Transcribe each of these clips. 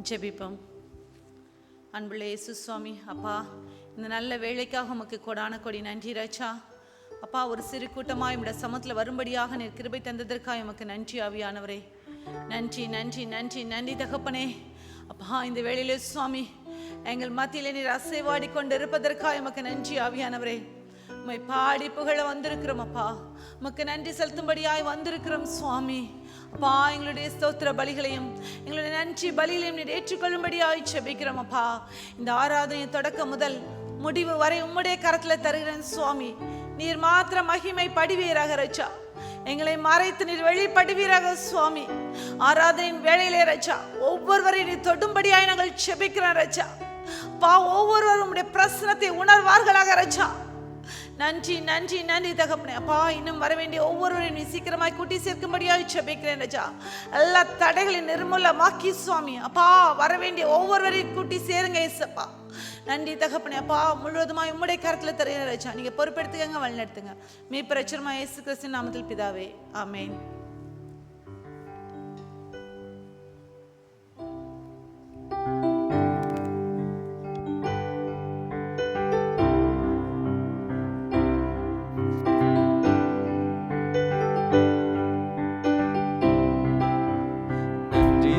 ஜெபிப்போம். அன்புள்ள இயேசு சுவாமி, அப்பா, இந்த நல்ல வேலைக்காக உமக்கு கொடான கொடி நன்றி ராஜா. அப்பா, ஒரு சிறு கூட்டமாக நம்முடைய சமூகத்தில் வரும்படியாக நீர் கிருபை தந்ததற்காக உமக்கு நன்றி ஆவியானவரே. நன்றி நன்றி நன்றி நன்றி தகப்பனே. அப்பா, இந்த வேளையிலே சுவாமி எங்கள் மத்தியிலே நீர் அசைவாடி கொண்டு இருப்பதற்காக உமக்கு நன்றி ஆவியானவரே. உம்மை பாடி புகழ வந்திருக்கிறோம் அப்பா. உமக்கு நன்றி செலுத்தும்படியாய் வந்திருக்கிறோம் சுவாமி. அப்பா, எங்களுடைய ஸ்தோத்திர பலிகளையும் எங்களுடைய நன்றி பலிகளையும் நீர் ஏற்றுக்கொள்ளும்படியாய் ஜெபிக்கிறோம் அப்பா. இந்த ஆராதனை தொடக்கம் முதல் முடிவு வரை உம்முடைய கரத்தில் தருகிறேன் சுவாமி. நீர் மாத்திர மகிமை படுவீராக ரச்சா. எங்களை மறைத்து நீர் வெளிப்படுவீராக சுவாமி. ஆராதனையின் வேளையிலே ரச்சா ஒவ்வொருவரையும் நீர் தொடும்படியாய் நாங்கள் ஜெபிக்கிறோம் ரச்சா. அப்பா, ஒவ்வொருவரும் உம்முடைய பிரசனத்தை உணர்வார்களாக ரச்சா. நன்றி நன்றி நன்றி தகப்பனே. அப்பா, இன்னும் வர வேண்டிய ஒவ்வொருவரையும் நீ சீக்கிரமாய் கூட்டி சேர்க்கும்படியாக ஜெபிக்கிறேன் ராஜா. எல்லா தடைகளையும் நிர்மூலமாக்கி சுவாமி. அப்பா, வர வேண்டிய ஒவ்வொருவரையும் கூட்டி சேருங்க ஏசப்பா. நன்றி தகப்பனே. அப்பா, முழுவதுமாய் உம்முடைய கரத்தில் தருகிறேன் ராஜா. நீங்க பொறுப்பெடுத்துக்கங்க, வழிநடத்துங்க. மீட்பர் இரட்சகருமாய் இயேசு கிறிஸ்துவின் நாமத்தில் பிதாவே, ஆமென். Nandi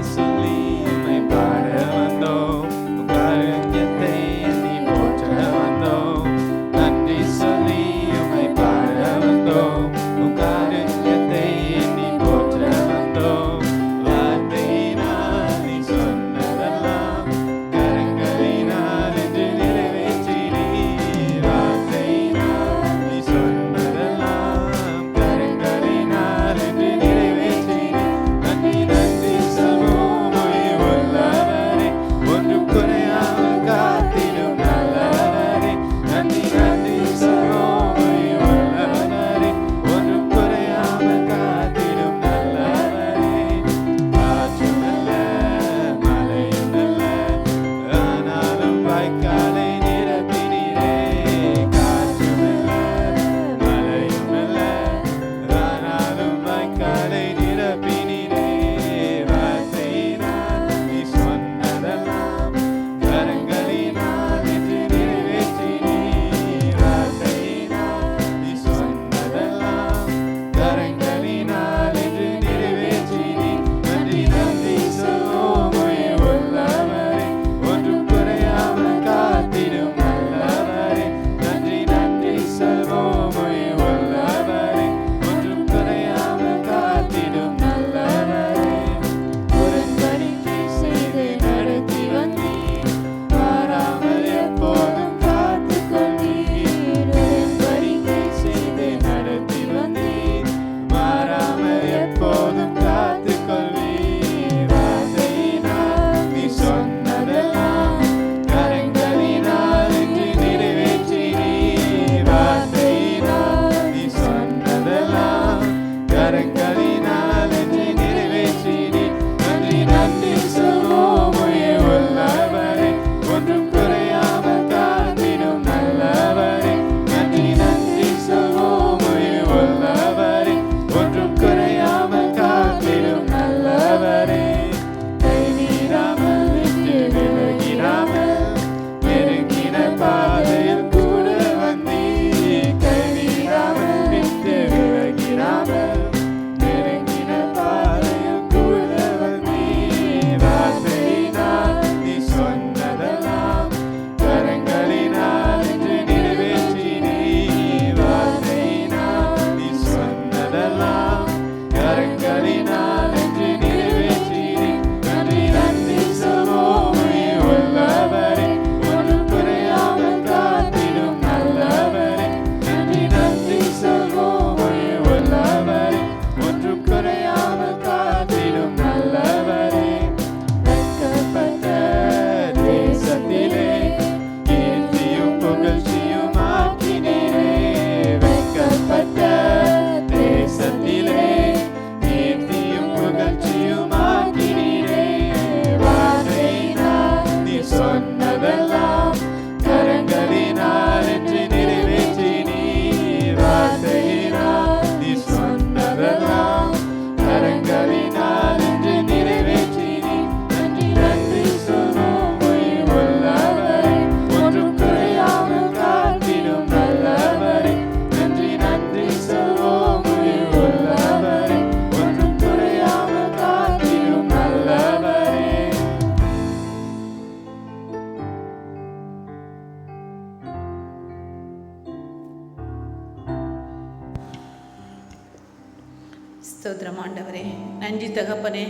ஸ்தோத்திரம் ஆண்டவரே. நன்றி தகப்பனே.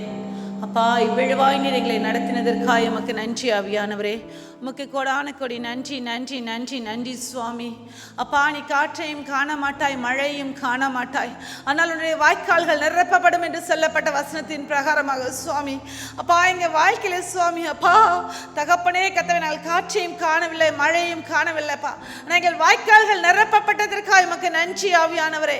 அப்பா, இவ்விழவாய் நீர் எங்களை நடத்தினதற்காக எமக்கு நன்றி ஆவியானவரே. உமக்கு கொடான கொடி நன்றி நன்றி நன்றி நன்றி சுவாமி. அப்பா, நீ காற்றையும் காண மாட்டாய், மழையும் காண மாட்டாய், ஆனால் உன்னுடைய வாய்க்கால்கள் நிரப்பப்படும் என்று சொல்லப்பட்ட வசனத்தின் பிரகாரமாக சுவாமி, அப்பா எங்கள் வாழ்க்கையில சுவாமி, அப்பா தகப்பனே கர்த்தாவே, நாங்கள் காற்றையும் காணவில்லை, மழையும் காணவில்லைப்பா, நாங்கள் வாய்க்கால்கள் நிரப்பப்பட்டதற்காக எமக்கு நன்றி ஆவியானவரே.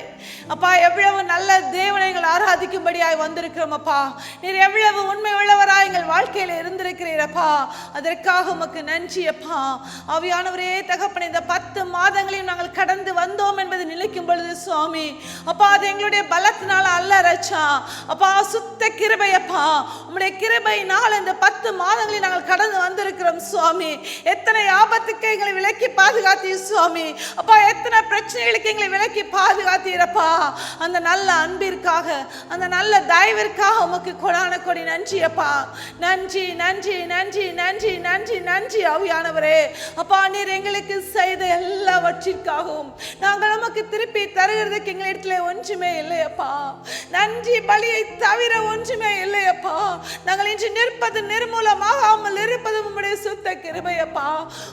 அப்பா, எவ்வளவு நல்ல தேவனை எங்கள் ஆராதிக்கும்படியாய் வந்திருக்கிறோம் அப்பா. நீர் எவ்வளவு உண்மை உள்ளவராய் எங்கள் வாழ்க்கையில் இருந்திருக்கிறீரப்பா, அதற்காக உமக்கு நன்றி அப்பா. ஆவியானவரே தகப்பனே, இந்த 10 மாதங்களையும் நாங்கள் கடந்து வந்தோம் என்பது நிலைக்கும் பொழுது சுவாமி, அப்பா அது எங்களுடைய பலத்தினால அல்ல ரச்சா, அப்பா சுத்த கிருபை அப்பா. உம்முடைய கிருபையினால் இந்த 10 மாதங்களையும் நாங்கள் கடந்து வந்திருக்கிறோம் சுவாமி. எத்தனை ஆபத்துக்கு எங்களை விலக்கி பாதுகாத்தீர் சுவாமி. அப்பா, எத்தனை பிரச்சனைகளுக்கு எங்களை விலக்கி பாதுகாத்தீரப்பா. அந்த நல்ல அன்பிற்காக, அந்த நல்ல தயவிற்காக உமக்கு கொடான கொடி நன்றி அப்பா. நன்றி நன்றி நன்றி நன்றி நன்றி நன்றி ஆவியானவரே. அப்பா, நீர் எங்களுக்கு செய்த எல்லாவற்றிற்காகவும் நாங்கள் நமக்கு திருப்பி தருகிறதுக்கு எங்களிடத்துல ஒன்றுமே இல்லையப்பா. நன்றி பலியை தவிர ஒன்றுமே இல்லையப்பா. நாங்கள் இன்று நிற்பது நிர்மூலமாகாமல் இருப்பது உம்முடைய சுத்த கிருபையப்பா.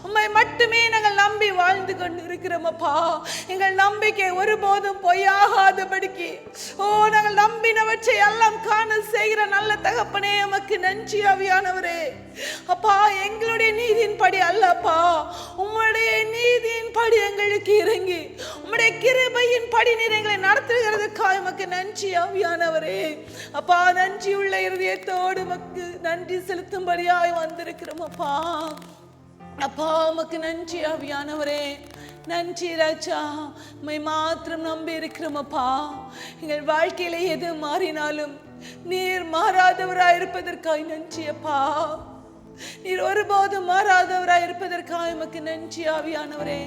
உம்மை மட்டுமே நாங்கள் நம்பி வாழ்ந்து கொண்டு இருக்கிறோம் அப்பா. எங்கள் நம்பிக்கை ஒருபோதும் பொய்யாகாதபடிக்கு நாங்கள் நம்பினவற்றை எல்லாம் காண செய்கிற நல்ல தகப்பனே உமக்கு நன்றி ஆவியானவரே. அப்பா, எங்களுடைய நீதியின் படி அல்லப்பா, உம்முடைய நீதியின் படி எங்களுக்கு இறங்கி உம்முடைய கிருபையின் படி நீர் எங்களை நடத்துகிறதுக்காக உமக்கு நன்றி ஆவியானவரே. அப்பா, நன்றி உள்ள இருதயத்தோடு உமக்கு நன்றி செலுத்தும்படியாய் வந்திருக்கிறோம் அப்பா. அப்பா, உமக்கு நன்றி ஆவியானவரே. நன்றி ராஜா, உம்மை மாத்திரம் நம்பி இருக்கிறோம் அப்பா. எங்கள் வாழ்க்கையில எது மாறினாலும் நீர் மாறாதவராய் இருப்பதற்காக நன்றி அப்பா. நீர் ஒருபோதும் மாறாதவராய் இருப்பதற்காக உமக்கு நன்றி ஆவியானவரே.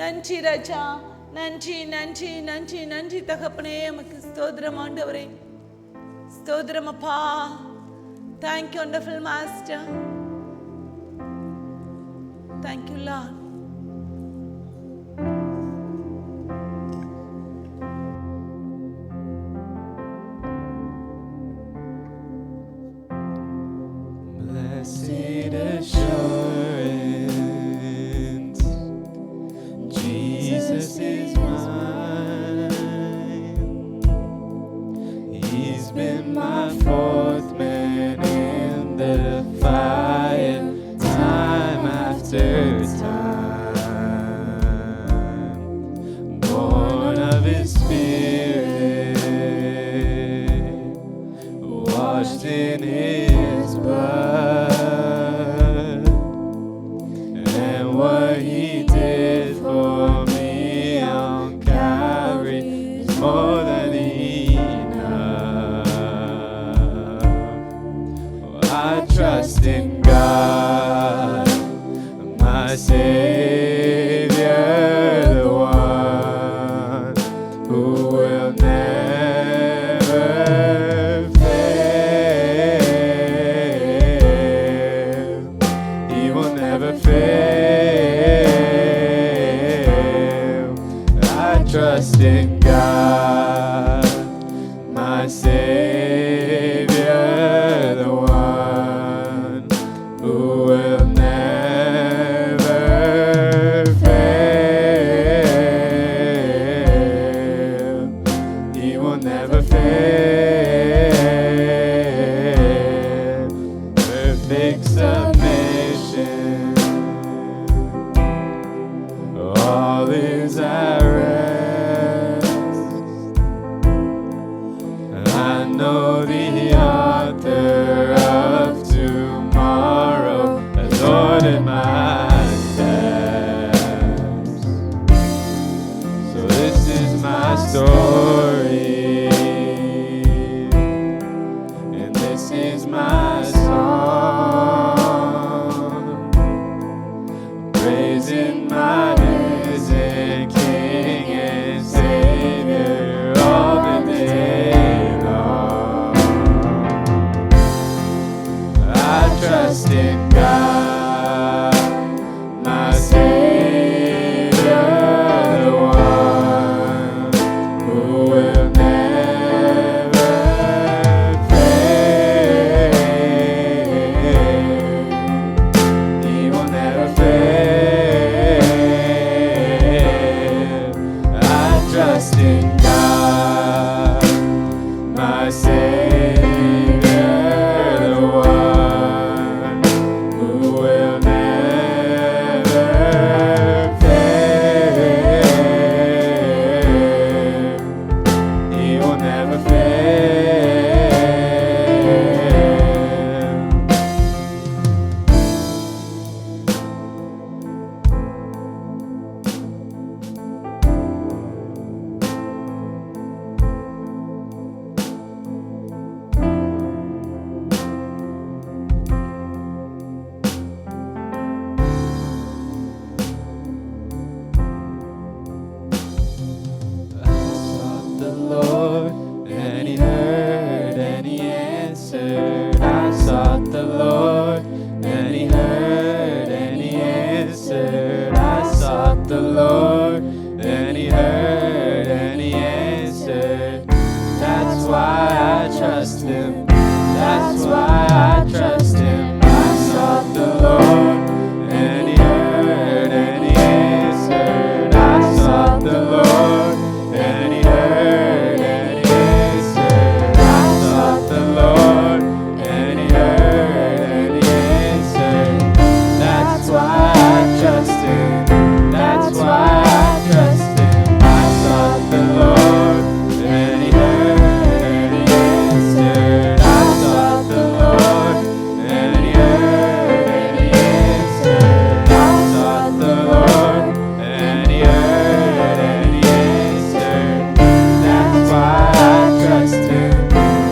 நன்றி ராஜா, நன்றி நன்றி நன்றி நன்றி தகப்பனே. உமக்கு ஸ்தோத்திரம் ஆண்டவரே, ஸ்தோத்திரம் அப்பா. Thank you wonderful master. Thank you Lord. Blessed assurance, Jesus is mine. He's been my fourth man in the fire, time after time. Born of His Spirit, washed in His blood. What He did for me on Calvary is more than enough. I trust in God, my Savior, the one who will never fail. He will never fail. Trust in God, my Savior, the one who will never fail. He will never fail. Perfect submission, all is at rest. I know the author of tomorrow has ordered my steps. So this is my story, and this is my song, praising my risen King and Savior all the day long. I trust in God, my Savior, the one who will never the Lord, and He heard and He answered. I sought the Lord, and He heard and He answered. I sought the Lord, and He heard and He answered. That's why I trust Him. That's why I trust Him. I sought the Lord, and He heard and He answered. I sought the Lord, and He heard and He answered. I sought the Lord, and He heard and He answered. That's why I trust Him. That's why I trust Him. I sought the Lord, and He heard and He answered. I sought the Lord, and He heard and He answered. I sought the Lord, and He heard and He answered. That's why I trust Him.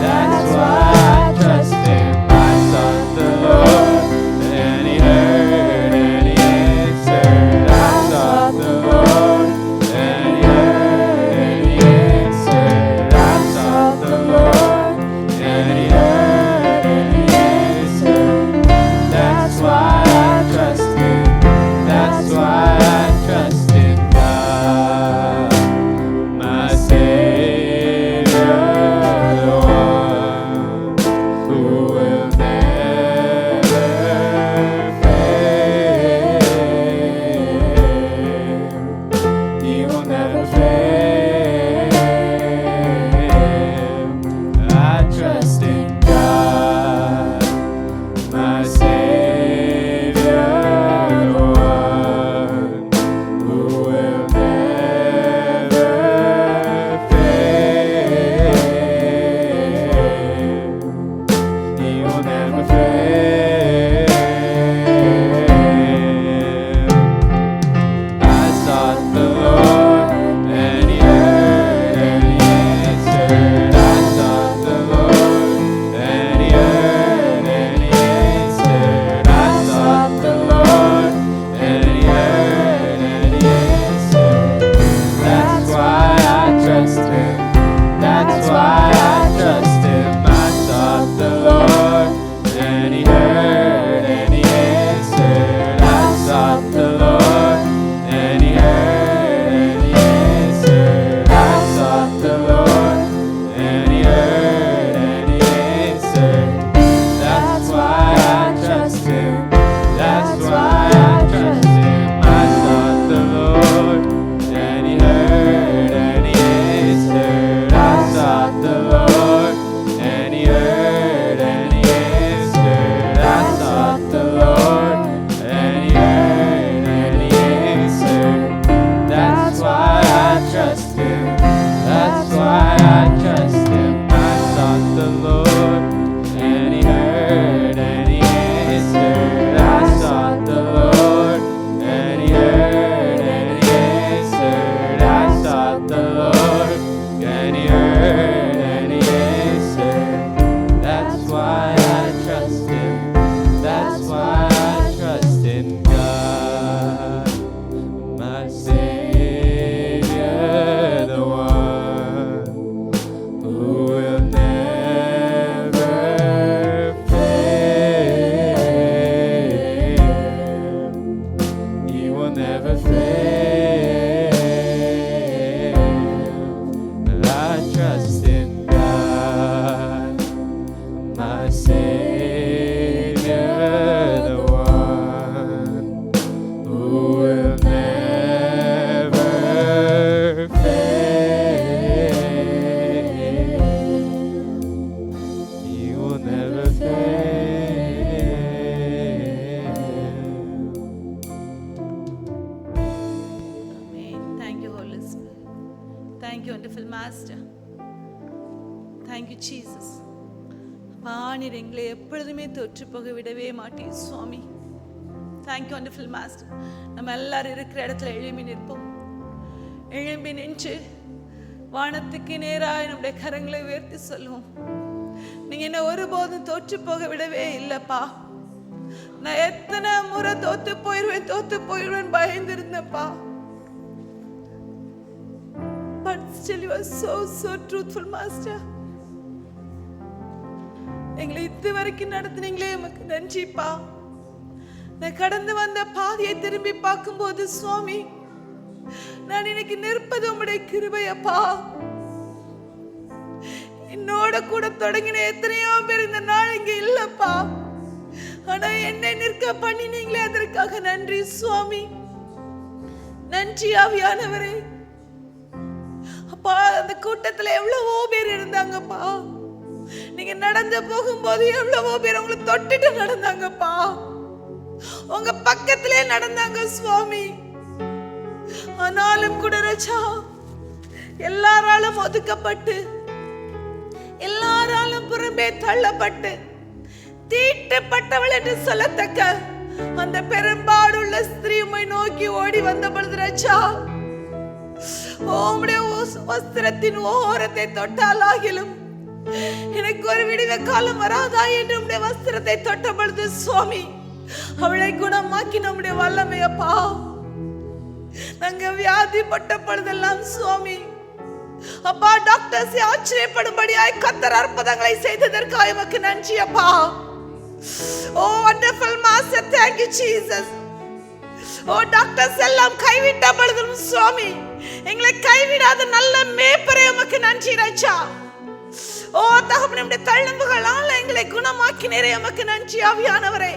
That's why I trust Him. I sought the Lord, and He heard and He answered. I sought the Lord, and He heard and He answered. I sought the Lord, and He heard and He answered. That's why I trust Him. That's why I trust in God, my Savior, the one who will never fail. He will never fail. I trust in God, my Savior, the one who will never fail. He will never fail. I sought the Lord, and He heard and He answered. I sought the Lord, and He heard and He answered. I sought the Lord, and He heard and He answered. That's why I trust Him. That's why I trust Him. I sought the Lord, and He heard and He answered. I sought the Lord, and He heard and He answered. I sought the Lord, and He heard and He answered. That's why I trust Him. That's why I trust Him. I sought the Lord, and He heard and He answered. I sought the Lord, and He heard and He answered. I sought the Lord, and He heard and He answered. That's why I trust Him. That's why I trust Him. I sought the Lord, and He heard and He answered. I sought the Lord, and He heard and He answered. I sought the Lord, and He heard and He answered. That's why I trust Him. That's why I trust in God, my Savior, the one who will never fail. He will never fail. I trust in God, my Savior, the one who will never fail. He will never fail. Amen. Thank you, Holy Spirit. Thank you, wonderful Master. Thank you, Jesus. அப்பா, நீர் எங்களை எப்பொழுதுமே தொற்று போக விடவே மாட்டீர் சுவாமி. Thank you wonderful master. நம்ம எல்லாரும் இருக்கிற இடத்துல எழும்பி நிற்போம். எழும்பி நின்று வானத்துக்கு நேராக நம்முடைய கரங்களை உயர்த்தி சொல்லுவோம், நீங்க என்ன ஒருபோதும் தோற்று போக விடவே இல்லப்பா. நான் எத்தனை முறை தோத்து போயிடுவேன் பயந்திருந்தப்பா. But Still you are so truthful, Master. எங்களை இதுவரைக்கும் நடத்தினீங்களே உமக்கு நன்றிப்பா. நான் கடந்து வந்த பாதையை திரும்பி பார்க்கும்போது சுவாமி, நான் இன்னைக்கு நிற்பது உம்முடைய கிருபையப்பா. என்னோட கூட தொடங்கின எத்தனையோ பேர் இந்த நாள் இங்க இல்லப்பா. ஆனா என்னை நிற்க பண்ணினீங்களே, அதற்காக நன்றி சுவாமி. நன்றி ஆவியானவரே. அப்பா, அந்த கூட்டத்துல எவ்வளவோ பேர் இருந்தாங்கப்பா. நீங்க நடந்து போகும்போது எவ்வளவோ பேர் உங்களை தொட்டுட்டு நடந்தாங்கப்பா. உங்க பக்கத்திலே நடந்தாங்க சுவாமி. ஆனாலும் கூட ராஜா, எல்லாராலும் ஒதுக்கப்பட்டு, எல்லாராலும் புறம்பே தள்ளப்பட்டு, தீட்டப்பட்டவள் என்று சொல்லத்தக்க அந்த பெரும்பாடுள்ள ஸ்திரீ உம்மை நோக்கி ஓடி வந்த பொழுது ராஜா, உம்முடைய வஸ்திரத்தின் ஓரத்தை தொட்டாலாகிலும் எனக்கு ஒரு விடுவே காலம் வராதா என்று உம்முடைய வஸ்திரத்தை தொட்ட பொழுது சுவாமி, அவளை குணமாக்கி நம்முடைய வல்லமையப்பா. நாங்க வியாதிப்பட்ட பொழுதெல்லாம் சுவாமி அப்பா, டாக்டர்ஸ் ஆச்சரியப்படும்படியாய் கர்த்தர் அற்புதங்களை செய்ததற்காக உமக்கு நன்றி அப்பா. Oh wonderful master, thank you Jesus. Oh doctors எல்லாம் கைவிட்ட பொழுதும் சுவாமி, எங்களை கைவிடாத நல்ல மேய்ப்பரே உமக்கு நன்றி ராஜா. ஓ தகப்பனே, உம்முடைய தழும்புகளால் எங்களை குணமாக்கினீரே, உமக்கு நன்றி ஆவியானவரே.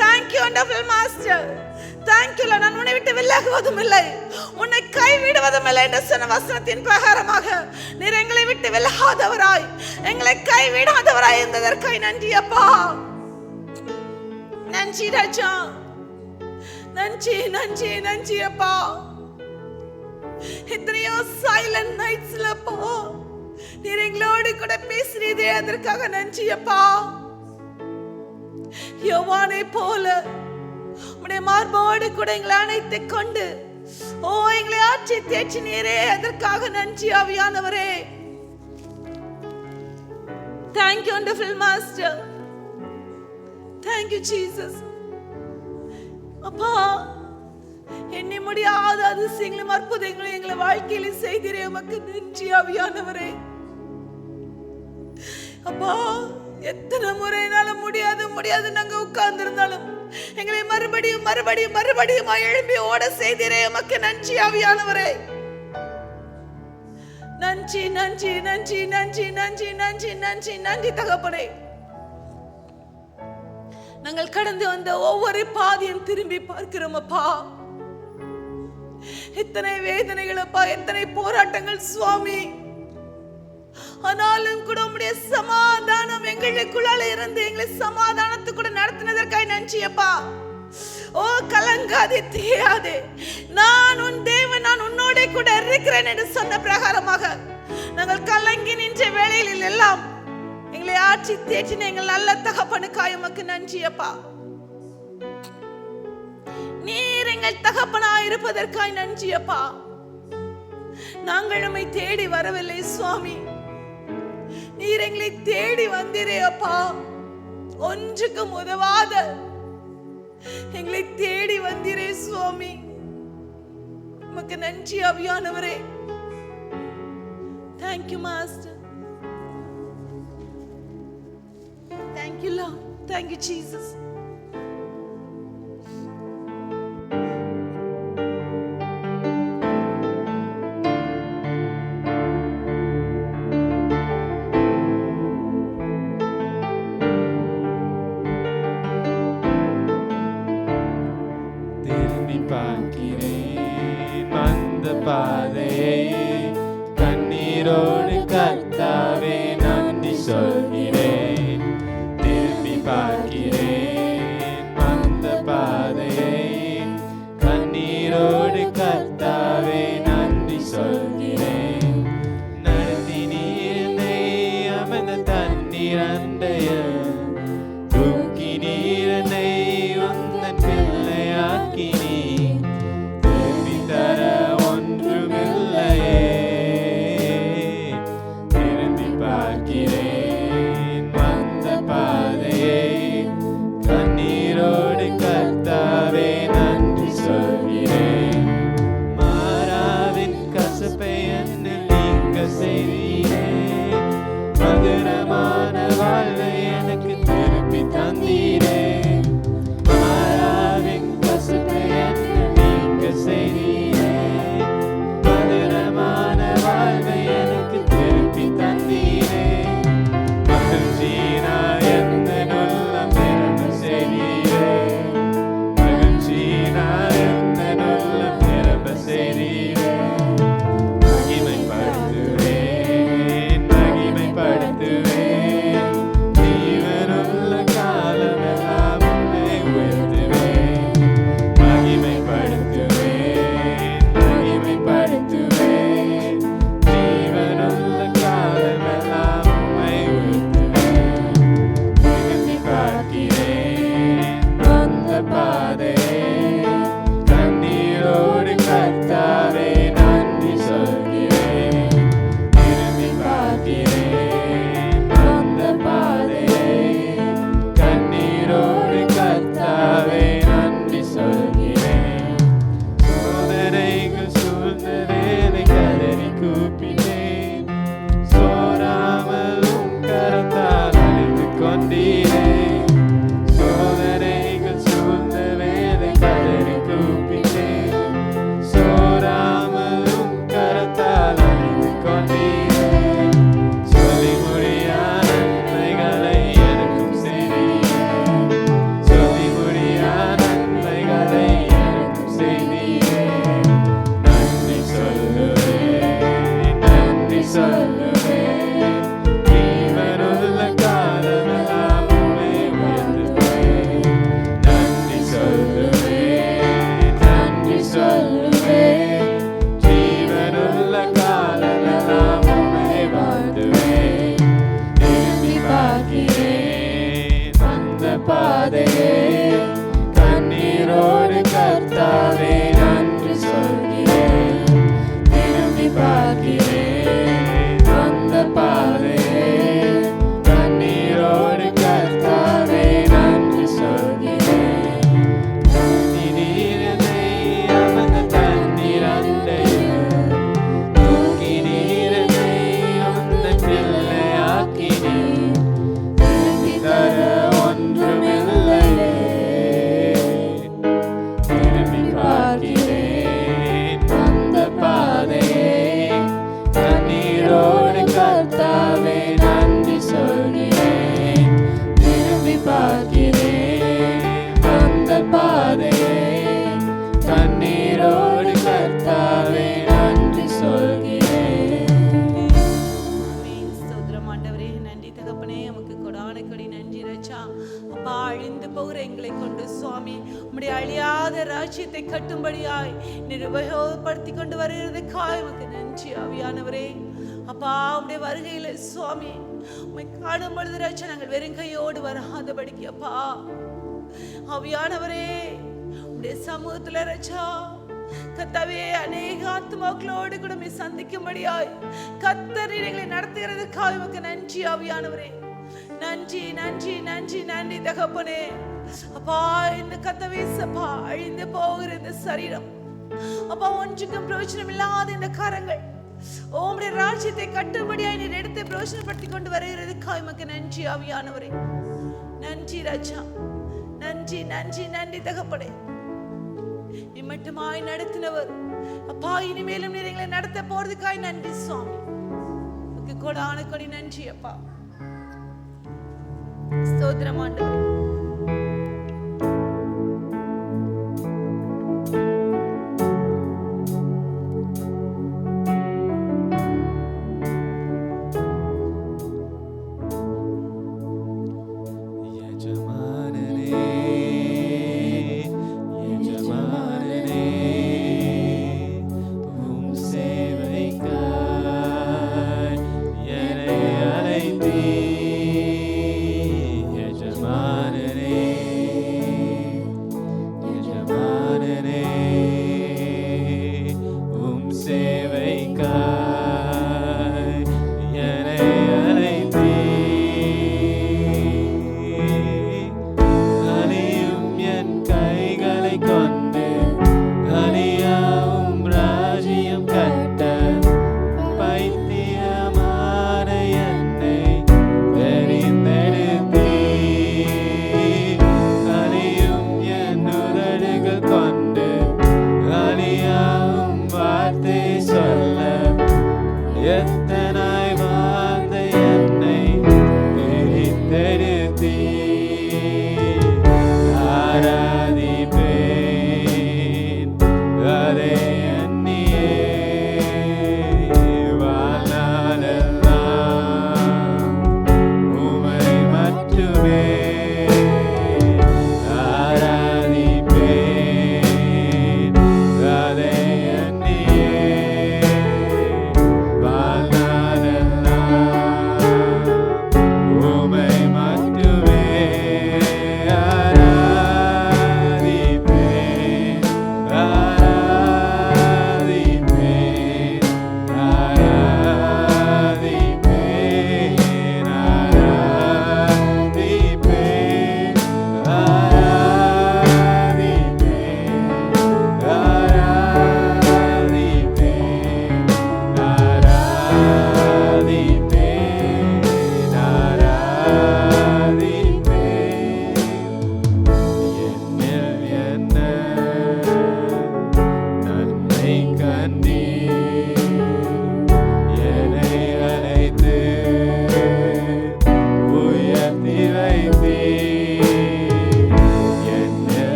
Thank you wonderful master. Thank you. நான் உன்னை விட்டு விலகுவதும் இல்லை, உன்னை கைவிடுவதும் இல்லை என்ற சொன்ன வசனத்தின் பிரகாரமாக நீர் எங்களை விட்டு விலகாதவராய், எங்களை கைவிடாதவராய் இருந்ததற்காக நன்றி அப்பா. நன்றி ராஜா, நன்றி நன்றி நன்றி அப்பா. எத்தனையோ சைலண்ட் நைட்ஸ்ல அப்பா நீர் எங்களோடு கூட பேசுறீதே, அதற்காக நன்றி அப்பா. யோவானை போல உம்முடைய மார்போடு கூட எங்களை அணைத்துக் கொண்டு ஓ எங்களை ஆட்சி தேற்றினீரே, அதற்காக நன்றி ஆவியானவரே. Thank you wonderful master. Thank you Jesus. அப்பா, எண்ணி முடியாத அதிசயங்களும் அற்புதங்களும் எங்களை வாழ்க்கையில செய்தீரே, உமக்கு நன்றி ஆவியானவரே. அப்பா, எத்தனை முறைனால முடியாது நாங்க உட்கார்ந்து இருந்தாலும் எங்களை மறுபடியும் மறுபடியும் மறுபடியும் எழும்பி ஓட செய்தீரே, உமக்கு நன்றி ஆவியானவரே. நன்றி நன்றி நன்றி நன்றி நன்றி நன்றி நன்றி நன்றி தகப்பனே. நாங்கள் கடந்து வந்த ஒவ்வொரு பாதையும் திரும்பி பார்க்கிறோம் அப்பா. எத்தனை வேதனைகள் அப்பா, எத்தனை போராட்டங்கள் சுவாமி. ஆனாலும் கூட உம்முடைய சமாதானம் எங்களுக்குள்ளால இருந்து எங்களை சமாதானத்துக்கு கூட நடத்தினதற்காக நன்றி அப்பா. ஓ கலங்காதே, தீயாதே, நான் உன் தேவன், நான் உன்னோட கூட இருக்கிறேன் என்று சொன்ன பிரகாரமாக நாங்கள் கலங்கி நின்ற வேளைகளில் எல்லாம் எங்களை ஆட்சி தேற்றின எங்கள் நல்ல தகப்பனுக்காய் உமக்கு நன்றி அப்பா. நீர் எங்கள் தகப்பனாய் இருப்பதற்காய் நன்றி அப்பா. நாங்கள் நம்மை தேடி வரவில்லை சுவாமி, நீர் எங்களை தேடி வந்தீரே அப்பா. ஒன்றுக்கும் உதவாத எங்களை தேடி வந்தீரே சுவாமி, உமக்கு நன்றி ஆவியானவரே. Thank you master. Thank you Lord. Thank you Jesus. பார்க்கிறேன் அந்த பாதையை, கண்ணீரோடு கர்த்தாவே நன்றி சொல்கிறேன். திரும்பி பார்க்கிறேன் அந்த பாதையை, கண்ணீரோடு கர்த்தாவே நன்றி சொல்கிறேன். நடத்தி நீரை அமர்ந்த தண்ணீர் அண்டைய, தூக்கி நீரை உந்தன் பிள்ளையாக்கி மாறாவின் கசப்பை என்னில் சொல்லுவேன். ஜீவனுள்ள காலமெல்லாம் உம்மை உயர்த்துவேன். நன்றி சொல்லுவேன், நன்றி சொல்லுவேன். ஜீவனுள்ள காலமெல்லாம் உம்மை வாழ்த்துவேன். திரும்பி பார்க்கிறேன் அந்த பாதையை, கண்ணீரோடு கர்த்தாவே நன்றி சொல்கிறேன். திரும்பி பார்க்கிறேன் அந்த பாதையை, கண்ணீரோடு கர்த்தாவே நன்றி சொல்கிறேன். நீரதை அமர்ந்த தண்ணீர் அண்டையில் தூக்கி நீரதை அந்த பிள்ளையாக்கினீர். திரும்பி தர ஒன்றுமில்லையே. திரும்பி பார்க்கிறேன் அந்த பாதையை, கண்ணீரோடு கர்த்தாவே நன்றி சொல்கிறேன். திரும்பி பார்க்கிறேன் அந்த பாதையை, கண்ணீரோடு கர்த்தாவே நன்றி சொல்கிறேன். ஆமென். ஸ்தோத்திரம் ஆண்டவரே. நன்றி தகப்பனே. உமக்கு கொடான கொடி நன்றி ராஜா. அப்பா, அழிந்து போகிற எங்களை கொண்டு சுவாமி உம்முடைய அழியாத ராஜ்யத்தை கட்டும்படியாய் நிர்வகப்படுத்தி கொண்டு வருகிறதுக்காய் உமக்கு நன்றி ஆவியானவரே. அப்பா, உம்முடைய வருகையில சுவாமி உம்மை காணும் பொழுது ராஜா நாங்கள் வெறும் கையோடு வராதபடிக்கு அப்பா ஆவியானவரே உம்முடைய சமூகத்துல ராஜா கர்த்தாவே அநேக ஆத்மாக்களோடு கூட உம்மை சந்திக்கும்படியாய் கர்த்தர் எங்களை நடத்துகிறதுக்காக உமக்கு நன்றி ஆவியானவரே. நன்றி நன்றி நன்றி நன்றி தகப்பனே. அப்பா, இந்த கர்த்தாவே சப்பா அழிந்து போகிற இந்த சரீரம் அப்பா, ஒன்றுக்கும் பிரயோஜனம் இல்லாத இந்த கரங்கள் உம்முடைய ராஜ்யத்தை கட்டும்படியாய் நீர் எடுத்து பிரயோஜனப்படுத்தி கொண்டு வருகிறதுக்காக உமக்கு நன்றி ஆவியானவரே. நன்றி ராஜா. நன்றி நன்றி நன்றி தகப்பனே. இம்மட்டுமாய் நடத்தினவர் அப்பா, இனிமேலும் நீர் எங்களை நடத்த போறதுக்காய் நன்றி சுவாமி. உமக்கு கொடான கொடி நன்றி அப்பா. ஸ்தோத்திரம் ஆண்டவரே. எஜமானனே, எஜமானனே, உம் சேவைக்காய் என்னை அழைத்தீர். எஜமானனே,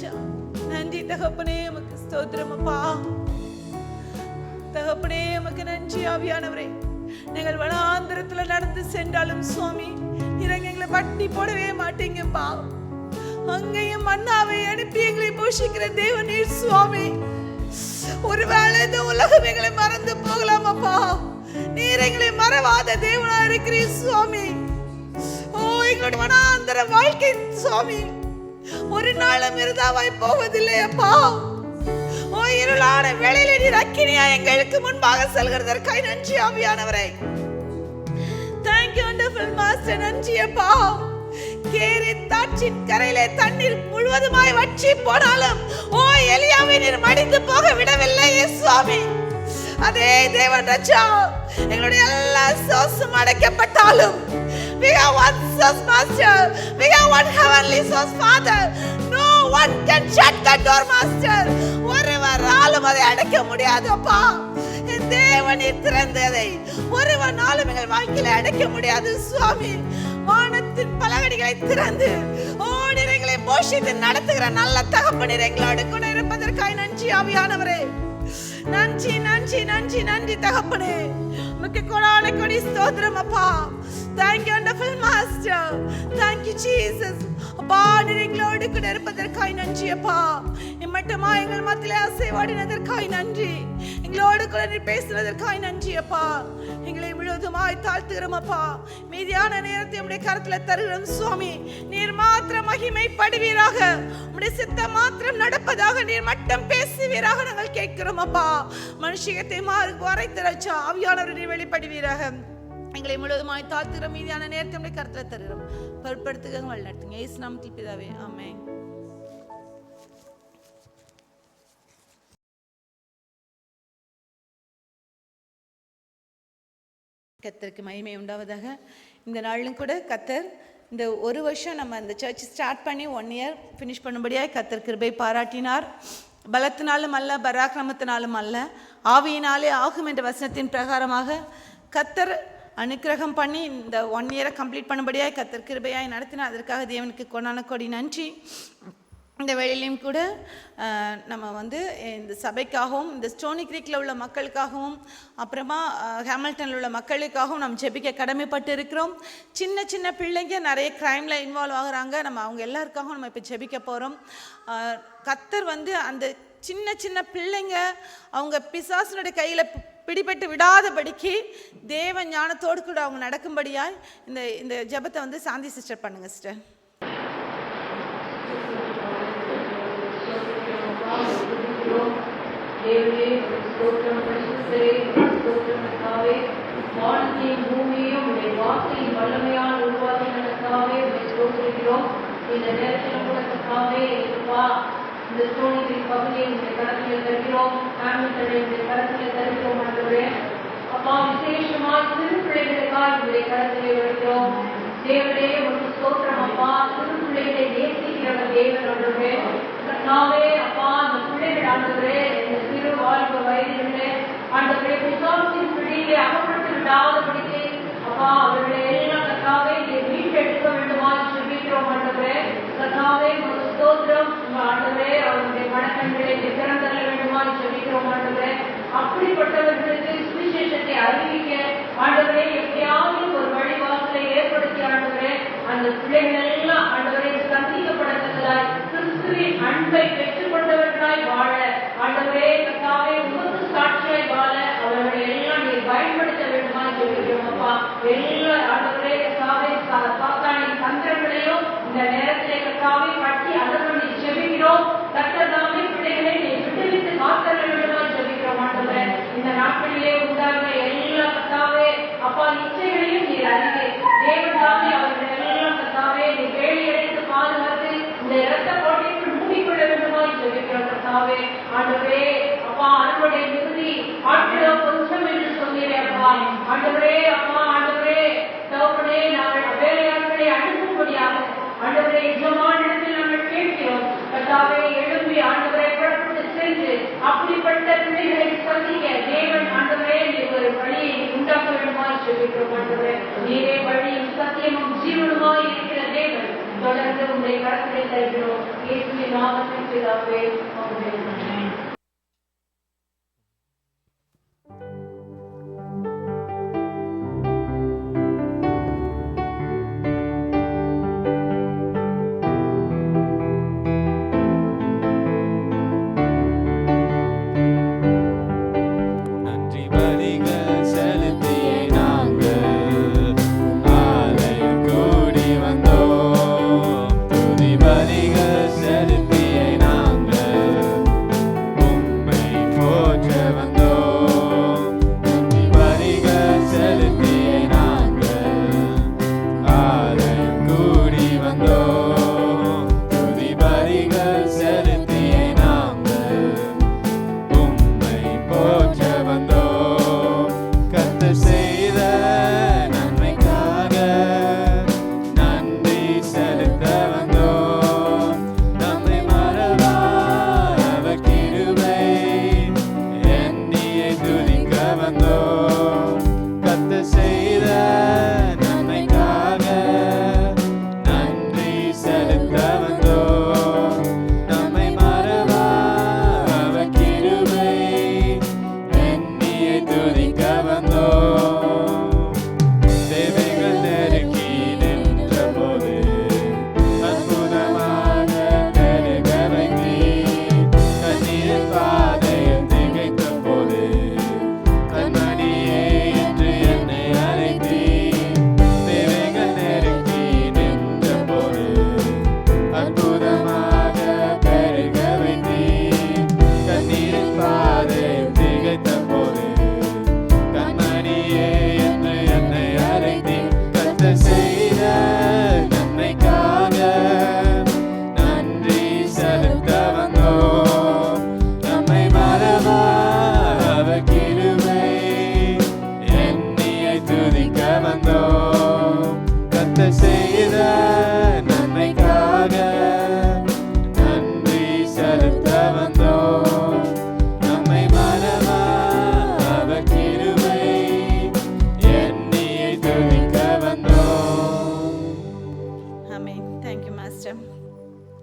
ராஜா. நன்றி தகப்பனே, உமக்கு ஸ்தோத்திரம் அப்பா. தகப்பனே உமக்கு நன்றி ஆவியானவரே. நீங்கள் வனாந்திரத்துல நடந்து சென்றாலும் சுவாமி, நீங்க எங்களை பட்டி போடவே மாட்டீங்கப்பா. அங்கேயும் மன்னாவை அனுப்பி எங்களை போஷிக்கிற தேவன் நீர் சுவாமி. ஒருவேளை இந்த உலகம் எங்களை மறந்து போகலாம் அப்பா, நீர் எங்களை மறவாத தேவனா இருக்கிறீர் சுவாமி. ஓ, எங்களுடைய வனாந்தர வாழ்க்கை சுவாமி ஒரு நாளும் இருதாவாய் போவதில்லை அப்பா. ஓ, இருளான வேளையில நீர் அக்கினியா எங்களுக்கு முன்பாக செல்கிறதற்காய் நன்றி ஆவியானவரே. Thank you wonderful master. நன்றி அப்பா. கேரித்தாற்றின் கரையிலே தண்ணீர் முழுவதுமாய் வற்றி போனாலும் ஓ எலியாவை நீர் மடிந்து போக விடவில்லை சுவாமி. அதே தேவன் ராஜா, எங்களுடைய எல்லா சோர்ஸும் அடைக்கப்பட்டாலும் we have one source master, we have one heavenly source father, no one can shut that door master. ஒருவராலும் அதை அடைக்க முடியாது அப்பா. என் தேவன் திறந்ததை ஒருவனாலும் எங்கள் வாழ்க்கையில அடைக்க முடியாது சுவாமி. வானத்தின் பலகடிகளை திறந்து ஓடிரைகளை போஷித்து நடத்துகிற நல்ல தகப்பனீர் எங்களோடு கூட இருப்பதற்காய் நன்றி ஆவியானவரே. நன்றி நன்றி நன்றி நன்றி தகப்பனே. உமக்கு கொடான கொடி ஸ்தோத்திரம் அப்பா. Thank you wonderful master. Thank you Jesus. அப்பா, நீர் எங்களோடு கூட இருப்பதற்காய் நன்றி அப்பா. இம்மட்டுமா எங்கள் மத்தியிலே அசைவாடினதற்காய் நன்றி. எங்களோடு கூட நீர் பேசுவதற்காய் நன்றி அப்பா. எங்களை முழுவதுமாய் தாழ்த்துகிறோம் அப்பா. மீதியான நேரத்தை உம்முடைய கரத்துல தருகிறோம் சுவாமி. நீர் மாத்திரம் மகிமைப்படுவீராக, உம்முடைய சித்தம் மாத்திரம் நடப்பதாக நீர் மட்டும் பேசுவீராக நாங்கள் கேட்கிறோம் அப்பா. மனுஷியத்தை வரைத்து ரட்சா ஆவியானவர் நீர் வெளிப்படுவீராக. எங்களை முழுவதுமாய் தாழ்த்துகிற மீதியான நேரத்தை உம்முடைய கரத்துல தருகிறோம். பொறுப்படுத்துக வழிநடத்துங்க. இயேசு நாமத்தில் பிதாவே, ஆமென். கர்த்தருக்கு மகிமை உண்டாவதாக. இந்த நாளிலும் கூட கர்த்தர் இந்த ஒரு வருஷம் நம்ம இந்த சர்ச் ஸ்டார்ட் பண்ணி 1 year ஃபினிஷ் பண்ணும்படியாக கர்த்தர் கிருபை பாராட்டினார். பலத்தினாலும் அல்ல, பராக்கிரமத்தினாலும் அல்ல, ஆவியினாலே ஆகும் என்ற வசனத்தின் பிரகாரமாக கர்த்தர் அனுக்கிரகம் பண்ணி இந்த 1 year கம்ப்ளீட் பண்ணும்படியாக கர்த்தர் கிருபையாய் நடத்தினார். அதற்காக தேவனுக்கு கொடான கொடி நன்றி. இந்த வேளையிலையும் கூட நம்ம இந்த சபைக்காகவும் இந்த ஸ்டோனி கிரீக்கில் உள்ள மக்களுக்காகவும் அப்புறமா ஹேமில்டனில் உள்ள மக்களுக்காகவும் நம்ம ஜெபிக்க கடமைப்பட்டு இருக்கிறோம். சின்ன சின்ன பிள்ளைங்க நிறைய க்ரைமில் இன்வால்வ் ஆகுறாங்க. நம்ம அவங்க எல்லாருக்காகவும் நம்ம இப்போ ஜெபிக்க போகிறோம். கர்த்தர் அந்த சின்ன சின்ன பிள்ளைங்க அவங்க பிசாசுனுடைய கையில் பிடிபட்டு விடாதபடிக்கு தேவ ஞானத்தோடு கூட அவங்க நடக்கும்படியாய் இந்த ஜெபத்தை சாந்தி சிஸ்டர் பண்ணுங்க சிஸ்டர். வானத்தையும் பூமியையும் வார்த்தையின் வல்லமையால் உருவாக்கினதற்காகவே ஸ்தோத்திரிக்கிறோம். இந்த நேரத்தில் கூட இந்த ஸ்டோனி பகுதியை இந்த கருத்தில் தருகிறோம். ஹாமில்டனை இந்த கருத்தில் தருகிறோம். அப்பா, விசேஷமாய் சிறு பிள்ளைகளுக்காக இந்த கருத்திலே வருகிறோம். தேவனே ஒரு ஸ்தோத்திரம் அப்பா. சிறு பிள்ளைகளை நேசிக்கிறவர் தேவன் ஆண்டவரே. கர்த்தாவே அப்பா, அந்த பிள்ளைகள் ஆண்டவரே இந்த சிறு வாழ்வு வயதிலே ஆண்டவரே பிசாசின் பிடியிலே அகப்பட்டு விடாதபடிக்கு அப்பா அவர்களை எல்லாம் கர்த்தாவே மீட்டெடுக்க வேண்டுமா ஜெபிக்கிறோம் ஆண்டவரே. கர்த்தாவே ஒரு ஸ்தோத்திரம் ஆண்டவரே. அவருடைய மனக்கண்களை திறந்தள்ள வேண்டுமா ஜெபிக்கிறோம் ஆண்டவரே. அப்படிப்பட்டவர்களுக்கு சுவிசேஷத்தை அறிவிக்க ஆண்டவரே எப்படியாவது ஒரு வழிவாசலை ஏற்படுத்தி ஆண்டவரே அந்த பிள்ளைகள் எல்லாம் ஆண்டவரை சந்திக்கப்படத்தக்கதாய் கிறிஸ்துவின் அன்பை பெற்றுக் கொண்டவர்களாய் வாழ ஆண்டவரே கர்த்தாவே உமக்கு சாட்சியாய் வாழ அவர்களை எல்லாம் நீர் பயன்படுத்த வேண்டுமா ஜெபிக்கிறோம் அப்பா. எல்லா ஆண்டவரே கர்த்தாவே சாத்தானின் தந்திரங்களையும் இந்த நேரத்திலே கர்த்தாவே கட்டி அதற்கு ஜெபிக்கிறோம். கர்த்ததாமே பிள்ளைகளை நீர் விடுவித்து காத்தர வேண்டுமா ஜெபிக்கிறோம் ஆண்டவரே. இந்த நாட்களிலே உண்டாகிற எல்லா கர்த்தாவே அப்பா இச்சைகளையும் நீர் அறிவே தேவதாமே அவர்கள் எல்லாம் கர்த்தாவே நீ வேலையடைத்து பாதுகாத்து இந்த இரத்த கோட்டைக்கு மூடிக்கொள்ள வேண்டுமா ஜெபிக்கிறோம் கர்த்தாவே. ஆண்டவரே அப்பா, அறுவடை மிகுதி ஆட்களோ கொஞ்சம் என்று சொன்னீரே அப்பா. ஆண்டவரே அப்பா, ஆண்டவரே தகப்பனே, நாங்கள் வேலையாட்களை அனுப்பும்படியாக ஆண்டவரே எஜமானிடத்தில் நாங்கள் கேட்கிறோம் கர்த்தாவே. எழும்பி ஆண்டவரை புறப்பட்டு சென்று அப்படிப்பட்ட பிள்ளைகளை சந்திக்க தேவன் ஆண்டவரே நீர் ஒரு வழியை உண்டாக்க வேண்டுமாய் ஜெபிக்கிறோம் ஆண்டவரே. நீரே வழியும் சத்தியமும் ஜீவனுமாய் இருக்கிற தேவன். தொடர்ந்து உங்களுடைய கரத்தில் தருகிறோம். இயேசுவின் நாமத்தில் பிதாவே, ஆமென்.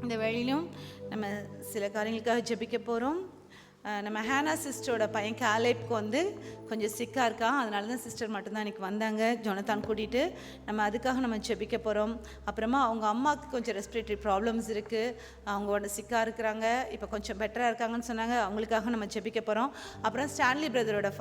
இந்த வேளையிலும் நம்ம சில காரியங்களுக்காக ஜெபிக்க போகிறோம். நம்ம ஹேனா சிஸ்டரோட பையன் காலேப்க்கு வந்து கொஞ்சம் சிக்காக இருக்கான். அதனால தான் சிஸ்டர் மட்டும்தான் இன்றைக்கி வந்தாங்க, ஜொனத்தான் கூட்டிகிட்டு. நம்ம அதுக்காக நம்ம ஜெபிக்க போகிறோம். அப்புறமா அவங்க அம்மாவுக்கு கொஞ்சம் ரெஸ்பிரேட்டரி ப்ராப்ளம்ஸ் இருக்குது, அவங்க ஒன்று சிக்காக இருக்கிறாங்க, இப்போ கொஞ்சம் பெட்டராக இருக்காங்கன்னு சொன்னாங்க. அவங்களுக்காக நம்ம ஜெபிக்க போகிறோம். அப்புறம் ஸ்டான்லி பிரதரோட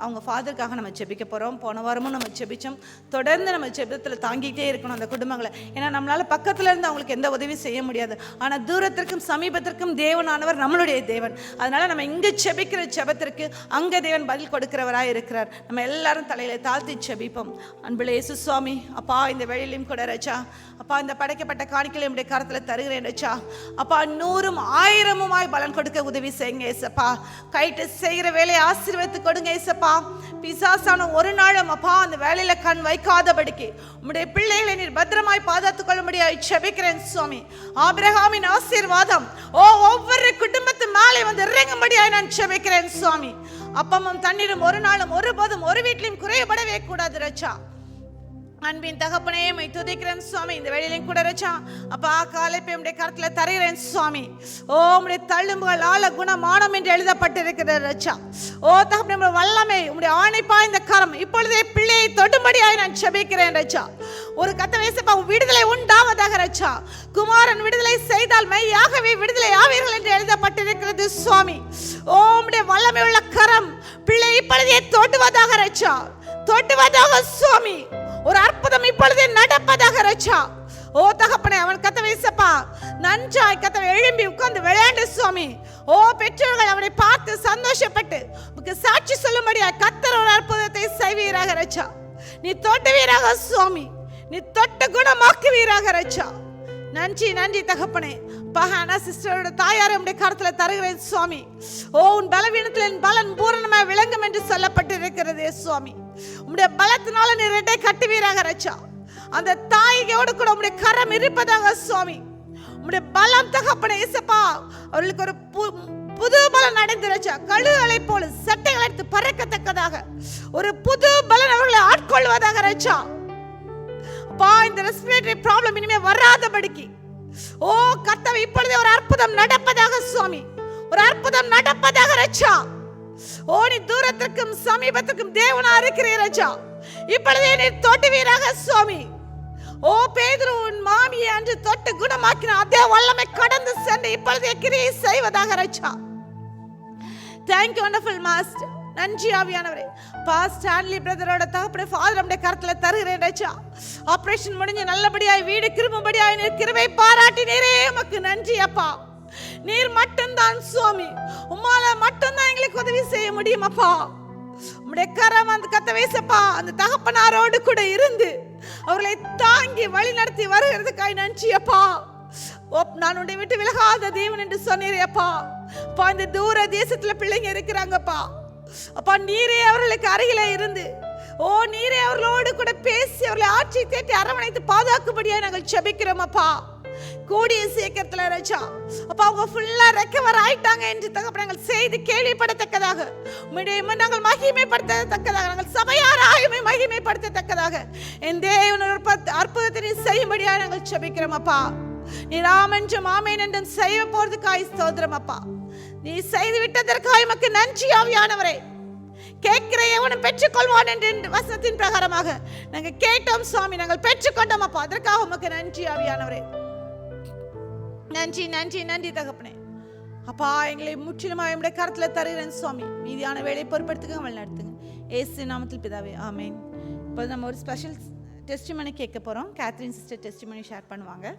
அவங்க ஃபாதருக்காக நம்ம ஜெபிக்க போகிறோம். போன வாரமும் நம்ம ஜெபிச்சோம். தொடர்ந்து நம்ம ஜெபத்தில் தாங்கிட்டே இருக்கணும் அந்த குடும்பங்களை. ஏன்னா நம்மளால் பக்கத்தில் இருந்து அவங்களுக்கு எந்த உதவியும் செய்ய முடியாது. ஆனால் தூரத்திற்கும் சமீபத்திற்கும் தேவனானவர் நம்மளுடைய தேவன். அதனால் நம்ம இங்கே ஜெபிக்கிற ஜெபத்திற்கு அங்கே தேவன் பதில் கொடுக்கிறவராக இருக்கிறார். நம்ம எல்லாரும் தலையில தாழ்த்தி ஜெபிப்போம். அன்புள்ள இயேசு சுவாமி, அப்பா இந்த வேளையிலும் கூட ரச்சா, அப்பா இந்த படைக்கப்பட்ட காணிக்கையை நம்முடைய கரத்தில் தருகிறேன் ரச்சா. அப்பா 100ம் 1000முமாய் பலன் கொடுக்க உதவி செய்யுங்க ஏசப்பா. கைட்டு செய்கிற வேலையை ஆசீர்வதித்து கொடுங்க ஏசப்பா. பிசாசான ஒரு நாளும் அப்பா அந்த வேலையில கண் வைக்காதபடிக்கு உம்முடைய பிள்ளைகளை நீர் பத்திரமாய் பாதுகாத்துக் கொள்ளும்படியாய் ஜெபிக்கிறேன் சுவாமி. ஆபிரகாமின் ஆசீர்வாதம் ஒவ்வொரு குடும்பத்து மேலே வந்து இறங்கும்படியாய் நான் ஜெபிக்கிறேன் சுவாமி. அப்பமும் தண்ணீரும் ஒரு நாளும் ஒருபோதும் ஒரு வீட்டிலும் குறைபடவே கூடாது ரச்சா. அன்பின் தகப்பனே மை துதிக்கிறேன் சுவாமி. இந்த வேளையிலும் கூட ரச்சா அப்பா காலேப்பை உம்முடைய கரத்தில் தருகிறேன் சுவாமி. உம்முடைய தழும்புகள் ஆல குணமானம் என்று எழுதப்பட்டிருக்கிற ரச்சா. தகப்பனே வல்லமை உம்முடைய ஆணைப்பா இந்த கரம் இப்பொழுதே பிள்ளையை தொடும்படியாய் நான் ஜெபிக்கிறேன் ரச்சா. ஒரு கத்தவேசப்பா விடுதலை உண்டாவதாக ரச்சா. குமாரன் விடுதலை செய்தால் மெய்யாகவே விடுதலை ஆவீர்கள் என்று எழுதப்பட்டிருக்கிறது சுவாமி. உம்முடைய வல்லமை உள்ள கரம் பிள்ளை இப்பொழுதே தொடுவதாக ரச்சா, தொடுவதாக சுவாமி. ஒரு அற்புதம் இப்பொழுதே நடப்பதாக ரச்சா. தகப்பனே அவன் கத்தவேசப்பா நன்றாய் கத்தவை எழும்பி உட்கார்ந்து விளையாண்டு சுவாமி. பெற்றோர்கள் அவனை பார்த்து சந்தோஷப்பட்டு சாட்சி சொல்லும்படியா கத்தர் ஒரு அற்புதத்தை செய்வீராக ரச்சா. நீ தொட்டுவீராக சுவாமி, நீ தொட்டு குணமாக்குவீராக ரச்சா. நன்றி நன்றி தகப்பனே. பஹானா சிஸ்டரோட தாயாரை உம்முடைய கரத்துல தருகிறேன் சுவாமி. உன் பலவீனத்தில் என் பலன் பூரணமாய் விளங்கும் என்று சொல்லப்பட்டிருக்கிறதே சுவாமி. உம்முடைய பலத்தினால நீ ரெட்டை கட்டுவீராக ரச்சா. அந்த தாயோடு கூட உம்முடைய கரம் இருப்பதாக சுவாமி. உம்முடைய பலம் தகப்பனே இயேசுப்பா அவர்களுக்கு ஒரு புது பலன் அடைந்துருச்சா. கழுகுகளை போல சட்டைகளை எடுத்து பறக்கத்தக்கதாக ஒரு புது பலன் அவர்களை ஆட்கொள்வதாக ரச்சா. அப்பா இந்த ரெஸ்பிரேட்டரி ப்ராப்ளம் இனிமே வராதபடிக்கு ஓ கர்த்தாவே இப்பொழுதே ஒரு அற்புதம் நடப்பதாக சுவாமி, ஒரு அற்புதம் நடப்பதாக ரட்சா. ஓ நீ தூரத்திற்கும் சமீபத்திற்கும் தேவனா இருக்கிறீர் ரட்சா. இப்பொழுதே நீ தொடுவீராக சுவாமி. ஓ பேதுரு உன் மாமியை அன்று தொட்டு குணமாக்கின அதே வல்லமை கடந்து சென்று இப்பொழுதே கிரியை செய்வதாக ரட்சா. Thank you wonderful master. நன்றி ஆவியானவரே. பாஸ் ஸ்டான்லி பிரதரோட தகப்பனே ஃபாதர் நம்முடைய கரத்துல தருகிறேன் ரட்சா. ஆபரேஷன் முடிஞ்சு நல்லபடியாய் வீடு திரும்பும்படியாய் நீர் கிருபை பாராட்டினீரே, உமக்கு நன்றி அப்பா. நீர் மட்டும்தான் சுவாமி, உம்மால மட்டும்தான் எங்களுக்கு உதவி செய்ய முடியும் அப்பா. உம்முடைய கரம் அந்த கத்தவேசப்பா அந்த தகப்பனாரோடு கூட இருந்து அவர்களை தாங்கி வழி நடத்தி வருகிறதுக்காய் நன்றி அப்பா. நான் உன்னை விட்டு விலகாத தேவன் என்று சொன்னீரே அப்பா. அப்பா இந்த தூர தேசத்துல பிள்ளைங்க இருக்கிறாங்கப்பா. அப்பா நீரே அவர்களுக்கு அருகிலே இருந்து ஓ நீரே அவர்களோடு கூட பேசி அவர்களை ஆட்சி தேட்டி அரவணைத்து பாதுகாக்கும்படியாக நாங்கள் ஜெபிக்கிறோம் அப்பா. கூடிய சீக்கிரத்துல ரட்சா அப்பா அவங்க ஃபுல்லா ரெக்கவர் ஆயிட்டாங்க என்று தகப்பனே நாங்கள் செய்தி கேள்விப்படத்தக்கதாக உம்முடைய நாங்கள் மகிமைப்படுத்தத்தக்கதாக நாங்கள் சபையாராயுமே மகிமைப்படுத்தத்தக்கதாக என் தேவன் அற்புதத்தை நீ செய்யும்படியாக நாங்கள் ஜெபிக்கிறோம் அப்பா. நீ ராமென்றும் ஆமேன் என்றும் செய்ய போறதுக்காய் ஸ்தோத்திரம் அப்பா. நீ செய்து விட்டதற்காக உமக்கு நன்றி ஆவியானவரே. கேட்கிற எவனும் பெற்றுக்கொள்வான் என்ற வசனத்தின் பிரகாரமாக நாங்கள் கேட்டோம் சுவாமி, நாங்கள் பெற்றுக்கொண்டோம் அப்பா. அதற்காக உமக்கு நன்றி ஆவியானவரே. நன்றி நன்றி நன்றி தகப்பனே. அப்பா எங்களை முற்றிலுமாக உம்முடைய கரத்துல தருகிறேன் சுவாமி. மீதியான வேலையை பொறுப்படுத்துங்க, அவள் நடத்துங்க. இயேசு நாமத்தில் பிதாவே ஆமென். இப்போ நம்ம ஒரு ஸ்பெஷல் டெஸ்டிமனி கேட்க போறோம். கேத்ரின் சிஸ்டர் டெஸ்டிமனி ஷேர் பண்ணுவாங்க.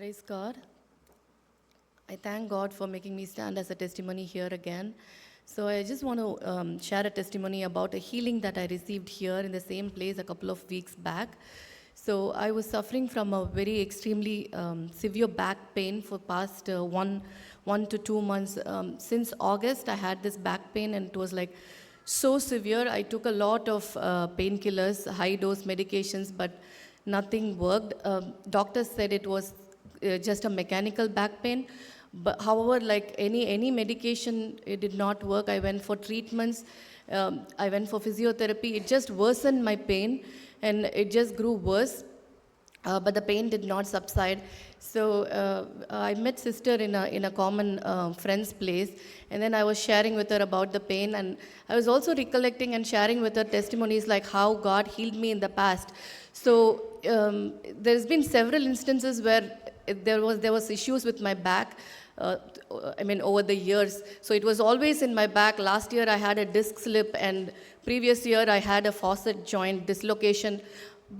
Praise God. I thank God for making me stand as a testimony here again. So I just want to share a testimony about a healing that I received here in the same place a couple of weeks back. So I was suffering from a very extremely severe back pain for past one to 2 months. Since August, I had this back pain and it was like so severe. I took a lot of painkillers, high dose medications, but nothing worked. Doctors said it was just a mechanical back pain, but however, like any medication, it did not work. I went for treatments, I went for physiotherapy. It just worsened my pain and it just grew worse, but the pain did not subside. So I met sister in a common friend's place, and then I was sharing with her about the pain, and I was also recollecting and sharing with her testimonies like how God healed me in the past. So there's been several instances where there was issues with my back. Over the years. So it was always in my back. Last year I had a disc slip, and previous year I had a facet joint dislocation.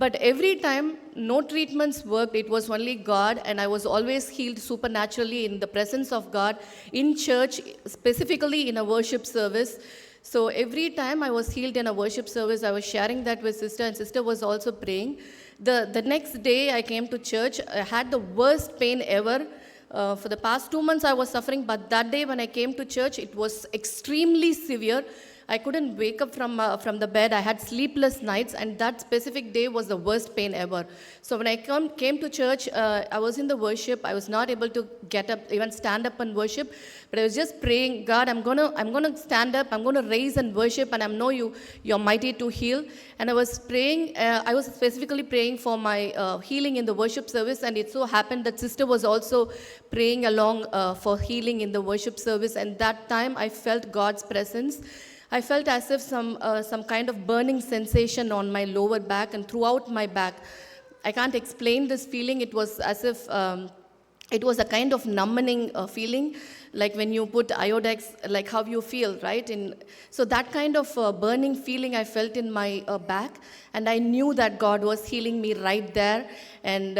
But every time, no treatments worked. It was only God, and I was always healed supernaturally in the presence of God, in church, specifically in a worship service. So every time I was healed in a worship service, I was sharing that with sister, and sister was also praying. The next day I came to church, I had the worst pain ever. For the past 2 months I was suffering, but that day when I came to church, it was extremely severe. I couldn't wake up from the bed. I had sleepless nights, and that specific day was the worst pain ever. So when I came to church, I was in the worship. I was not able to get up, even stand up and worship. But I was just praying, God, I'm gonna stand up. I'm gonna raise and worship, and I know you're mighty to heal. And I was praying. I was specifically praying for my healing in the worship service, and it so happened that sister was also praying along for healing in the worship service. And that time, I felt God's presence. I felt as if some kind of burning sensation on my lower back and throughout my back. I can't explain this feeling. It was as if it was a kind of numbing feeling, like when you put Iodex, like how you feel, right? So that kind of burning feeling I felt in my back, and I knew that God was healing me right there, and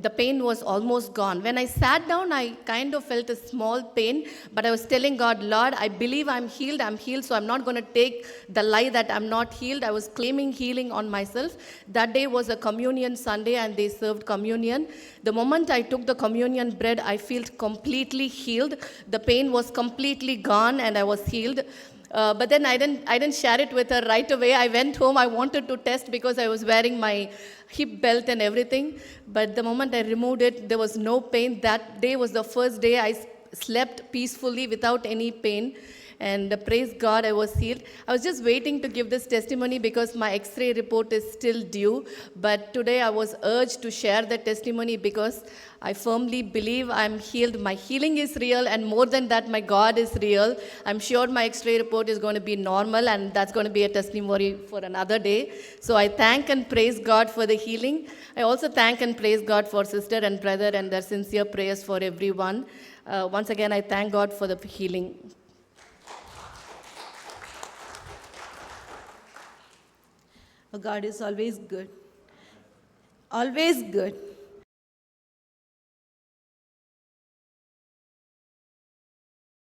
the pain was almost gone. When I sat down, I kind of felt a small pain, but I was telling God, Lord, I believe I'm healed, so I'm not going to take the lie that I'm not healed. I was claiming healing on myself. That day was a communion Sunday, and they served communion. The moment I took the communion bread, I felt completely healed. The pain was completely gone, and I was healed. But then I didn't share it with her right away. I went home. I wanted to test because I was wearing my hip belt and everything. But the moment I removed it, there was no pain. That day was the first day I slept peacefully without any pain. And praise God, I was healed. I was just waiting to give this testimony because my X-ray report is still due. But today I was urged to share the testimony because I firmly believe I'm healed. My healing is real, and more than that, my God is real. I'm sure my X-ray report is going to be normal, and that's going to be a testimony for another day. So I thank and praise God for the healing. I also thank and praise God for sister and brother and their sincere prayers for everyone. Once again, I thank God for the healing. God is always good. Always good.